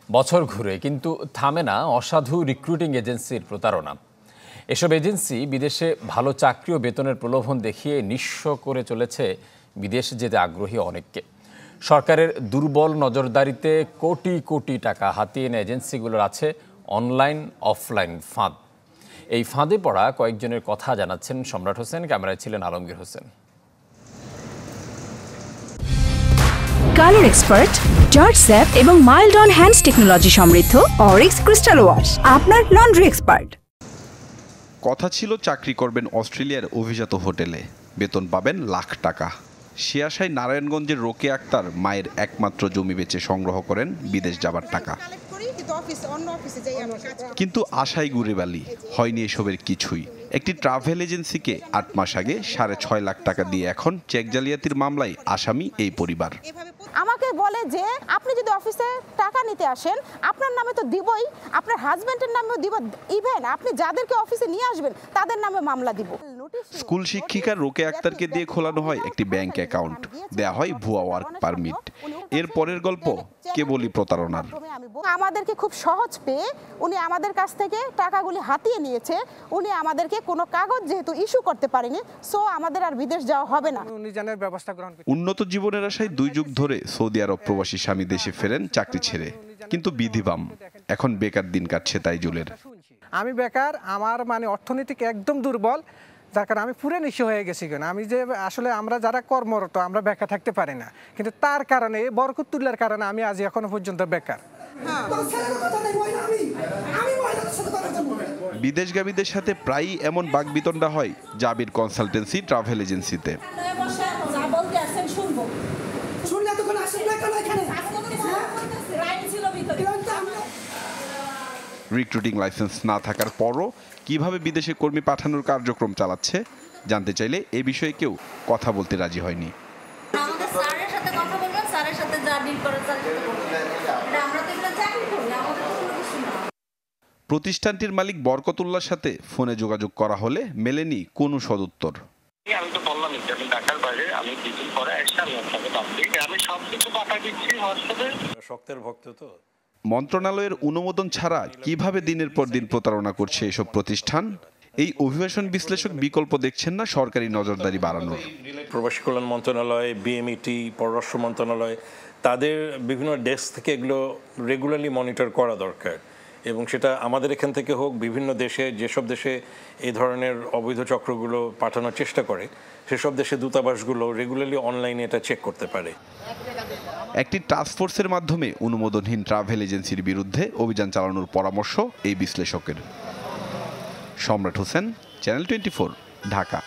বছর ঘুরে কিন্তু থামে না অসাধু রিক্রুটিং এজেন্সির প্রতারণা। এসব এজেন্সি বিদেশে ভালো চাকরি ও বেতনের প্রলোভন দেখিয়ে নিঃস্ব করে চলেছে বিদেশ যেতে আগ্রহী অনেককে। সরকারের দুর্বল নজরদারিতে কোটি কোটি টাকা হাতিয়ে নেয় এজেন্সিগুলোর আছে অনলাইন অফলাইন ফাঁদ। এই ফাঁদে পড়া কয়েকজনের কথা জানাচ্ছেন সম্রাট হোসেন, ক্যামেরায় ছিলেন Alamgir Hossain. Colour expert, George sap এবং মাইল্ড অন হ্যান্ডস টেকনোলজি সমৃদ্ধ অরিক্স ক্রিস্টাল ওয়াশ আপনার লন্ড্রি এক্সপার্ট। কথা ছিল চাকরি করবেন অস্ট্রেলিয়ার অভিজাত হোটেলে, বেতন পাবেন লাখ টাকা। সে আশায় নারায়ণগঞ্জের রোকেয়া আক্তার মায়ের একমাত্র জমি বেচে সংগ্রহ করেন বিদেশ যাবার টাকা। কিন্তু আশায় গুড়ে বালি, হয়নি এসবের কিছুই। একটি ট্রাভেল এজেন্সিকে 8 মাস আগে 6.5 লাখ টাকা দিয়ে এখন চেক জালিয়াতির মামলায় আসামি এই পরিবার। আমাকে বলে যে আপনি যদি অফিসে টাকা নিতে আসেন আপনার নামে তো দিবই, আপনার হাজবেন্ডের নামেও দিব, ইভেন আপনি যাদেরকে অফিসে নিয়ে আসবেন তাদের নামে মামলা দিব। স্কুল শিক্ষিকা রোকেয়া আক্তারকে দিয়ে খোলানো হয় একটি ব্যাংক অ্যাকাউন্ট, দেয়া হয় ভুয়া ওয়ার্ক পারমিট। এর পরের গল্প কেবলই প্রতারণার। আমাদেরকে খুব সহজ পেয়ে উনি আমাদের কাছ থেকে টাকাগুলি হাতিয়ে নিয়েছে। উনি আমাদেরকে কোনো কাগজ যেহেতু ইস্যু করতে পারেনি, সো আমাদের আর বিদেশ যাওয়া হবে না। উন্নত জীবনের আশায় 2 যুগ ধরে সৌদি আরব প্রবাসী স্বামী দেশে ফেরেন চাকরি ছেড়ে, কিন্তু বিধিবাম এখন বেকার দিন কাটছে তাইজুলের। আমি বেকার, আমার অর্থনৈতিক একদম দুর্বল, যার কারণে আমি পুরো নিঃস্ব হয়ে গেছি। কেন আমি যে আসলে আমরা যারা কর্মরত আমরা বেকার থাকতে পারি না, কিন্তু তার কারণে বরকতুল্লাহর কারণে আমি আজ এখনো পর্যন্ত বেকার। বিদেশগামীদের সাথে প্রায়ই এমন বাকবিতণ্ডা হয় জাবির কনসালটেন্সি ট্রাভেল এজেন্সিতে। রিক্রুটিং লাইসেন্স না থাকার পরও কিভাবে বিদেশে কর্মী পাঠানোর কার্যক্রম চালাচ্ছে জানতে চাইলে এ বিষয়ে কেউ কথা বলতে রাজি হয়নি। প্রতিষ্ঠানটির মালিক বরকতুল্লাহর সাথে ফোনে যোগাযোগ করা হলে মেলেনি কোনো সদুত্তর। আমি তো বললাম যে আমি ঢাকার বাইরে, আমি কিছুদিন পরে এসে আমি আপনাকে পাঠিয়ে আমি সবকিছু পাঠিয়ে দিচ্ছি হোয়াটসঅ্যাপে। শক্তের ভক্ত তো। মন্ত্রণালয়ের অনুমোদন ছাড়া কিভাবে দিনের পর দিন প্রতারণা করছে এসব প্রতিষ্ঠান? এই অভিবাসন বিশ্লেষক বিকল্প দেখছেন না সরকারি নজরদারি বাড়ানোর। প্রবাসী কল্যাণ মন্ত্রণালয়, বিএমইটি, পররাষ্ট্র মন্ত্রণালয়, তাদের বিভিন্ন ডেস্ক থেকে এগুলো রেগুলারলি মনিটর করা দরকার, এবং সেটা আমাদের এখান থেকে হোক, বিভিন্ন দেশে যেসব দেশে এই ধরনের অবৈধ চক্রগুলো পাঠানোর চেষ্টা করে সেসব দেশে দূতাবাসগুলো রেগুলারলি অনলাইনে এটা চেক করতে পারে। একটি টাস্কফোর্সের মাধ্যমে অনুমোদনহীন ট্রাভেল এজেন্সির বিরুদ্ধে অভিযান চালানোর পরামর্শ এই বিশ্লেষকের। সম্রাট হোসেন, চ্যানেল 24, ঢাকা।